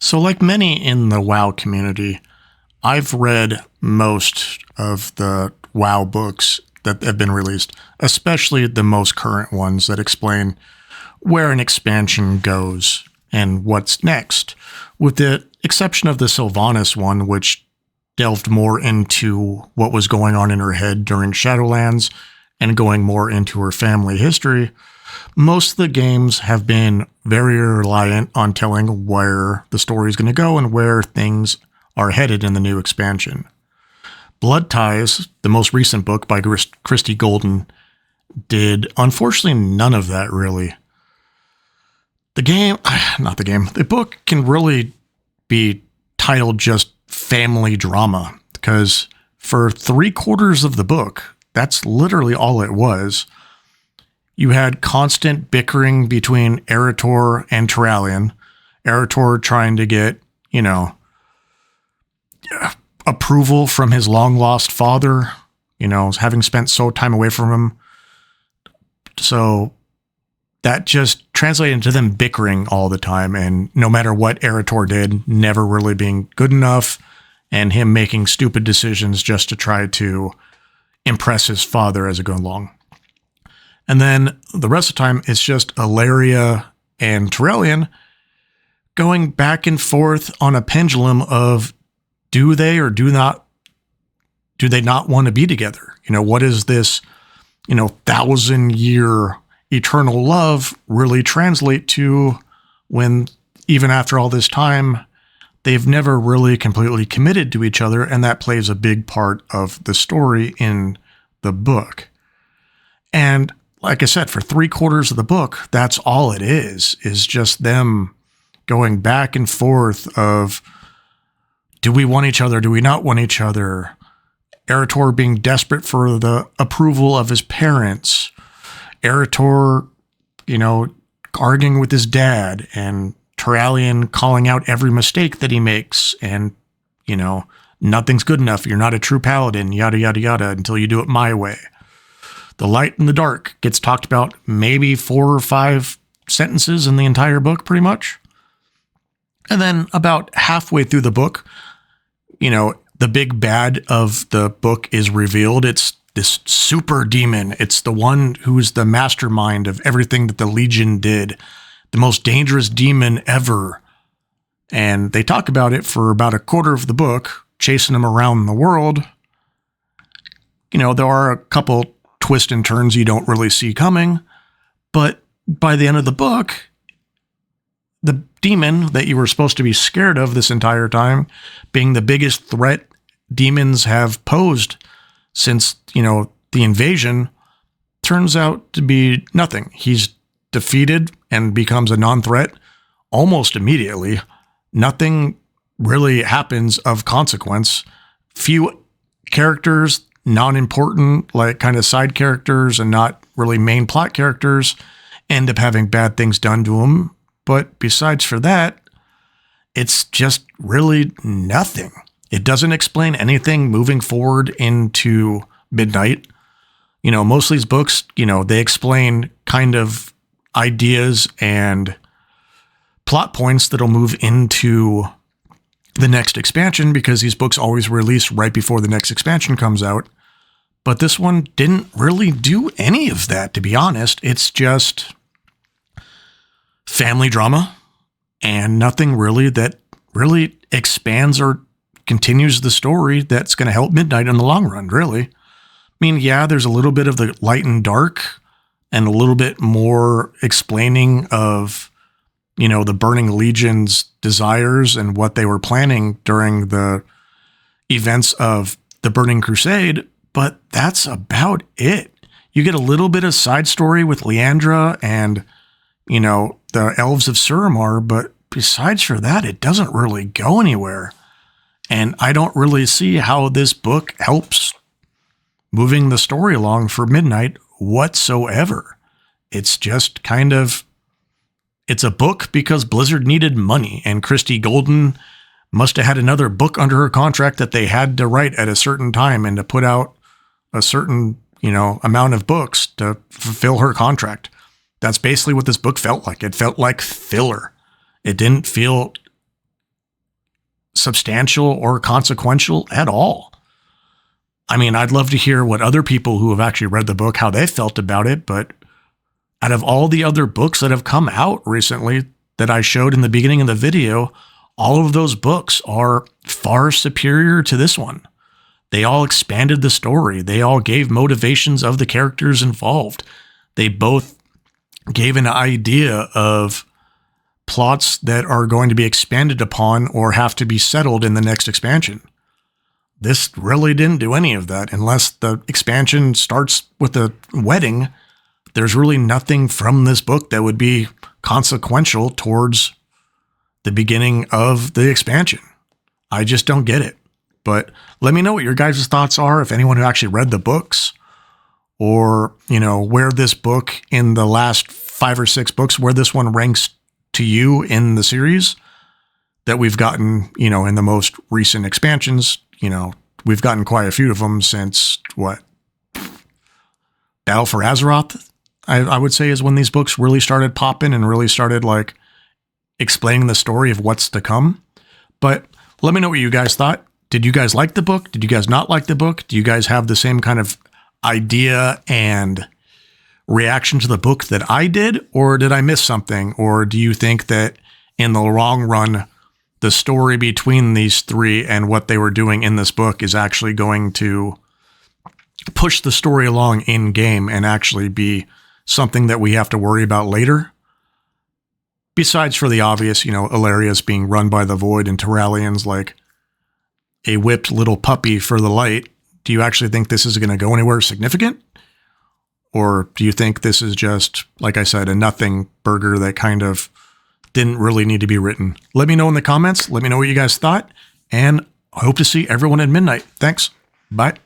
So, like many in the WoW community, I've read most of the WoW books that have been released, especially the most current ones that explain where an expansion goes and what's next, with the exception of the Sylvanas one, which delved more into what was going on in her head during Shadowlands and going more into her family history. Most of the games have been very reliant on telling where the story is going to go and where things are headed in the new expansion. Blood Ties, the most recent book by Christie Golden, did unfortunately none of that really. The book can really be titled just family drama, because for 3/4 of the book, that's literally all it was. You had constant bickering between Eretor and Turalyon. Eretor trying to get, approval from his long-lost father, having spent so time away from him. So that just translated into them bickering all the time, and no matter what Eretor did, never really being good enough, and him making stupid decisions just to try to impress his father as it goes along. And then the rest of the time, it's just Ilaria and Turalyon going back and forth on a pendulum of do they or do they not want to be together? What is this, 1,000-year eternal love really translate to when even after all this time, they've never really completely committed to each other, and that plays a big part of the story in the book. And like I said, for 3/4 of the book, that's all it is just them going back and forth of, do we want each other? Do we not want each other? Eretor being desperate for the approval of his parents. Eretor, arguing with his dad, and Turalyon calling out every mistake that he makes. And, nothing's good enough. You're not a true paladin, yada, yada, yada, until you do it my way. The light and the dark gets talked about maybe 4 or 5 sentences in the entire book, pretty much. And then about halfway through the book, the big bad of the book is revealed. It's this super demon. It's the one who's the mastermind of everything that the Legion did. The most dangerous demon ever. And they talk about it for about 1/4 of the book, chasing him around the world. There are a couple twists and turns you don't really see coming. But by the end of the book, the demon that you were supposed to be scared of this entire time, being the biggest threat demons have posed since, the invasion, turns out to be nothing. He's defeated and becomes a non-threat almost immediately. Nothing really happens of consequence. Few characters, non-important, like kind of side characters and not really main plot characters, end up having bad things done to them. But besides for that, it's just really nothing. It doesn't explain anything moving forward into Midnight. Most of these books, they explain kind of ideas and plot points that'll move into the next expansion, because these books always release right before the next expansion comes out. But this one didn't really do any of that, to be honest. It's just family drama and nothing really that really expands or continues the story that's going to help Midnight in the long run, really. I mean, yeah, there's a little bit of the light and dark and a little bit more explaining of, the Burning Legion's desires and what they were planning during the events of the Burning Crusade, but that's about it. You get a little bit of side story with Leandra and, the Elves of Suramar, but besides for that, it doesn't really go anywhere. And I don't really see how this book helps moving the story along for Midnight whatsoever. It's just it's a book because Blizzard needed money, and Christie Golden must have had another book under her contract that they had to write at a certain time and to put out a certain, amount of books to fulfill her contract. That's basically what this book felt like. It felt like filler. It didn't feel substantial or consequential at all. I mean, I'd love to hear what other people who have actually read the book, how they felt about it, but out of all the other books that have come out recently that I showed in the beginning of the video, all of those books are far superior to this one. They all expanded the story. They all gave motivations of the characters involved. They both gave an idea of plots that are going to be expanded upon or have to be settled in the next expansion. This really didn't do any of that. Unless the expansion starts with a wedding, there's really nothing from this book that would be consequential towards the beginning of the expansion. I just don't get it. But let me know what your guys' thoughts are, if anyone who actually read the books, or, where this book in the last 5 or 6 books, where this one ranks to you in the series that we've gotten, in the most recent expansions. We've gotten quite a few of them since, Battle for Azeroth, I would say, is when these books really started popping and really started, explaining the story of what's to come. But let me know what you guys thought. Did you guys like the book? Did you guys not like the book? Do you guys have the same kind of idea and reaction to the book that I did? Or did I miss something? Or do you think that in the long run, the story between these three and what they were doing in this book is actually going to push the story along in game and actually be something that we have to worry about later? Besides for the obvious, Illyria's being run by the Void and Terralian's like a whipped little puppy for the light. Do you actually think this is going to go anywhere significant? Or do you think this is just, like I said, a nothing burger that kind of didn't really need to be written? Let me know in the comments. Let me know what you guys thought. And I hope to see everyone at midnight. Thanks. Bye.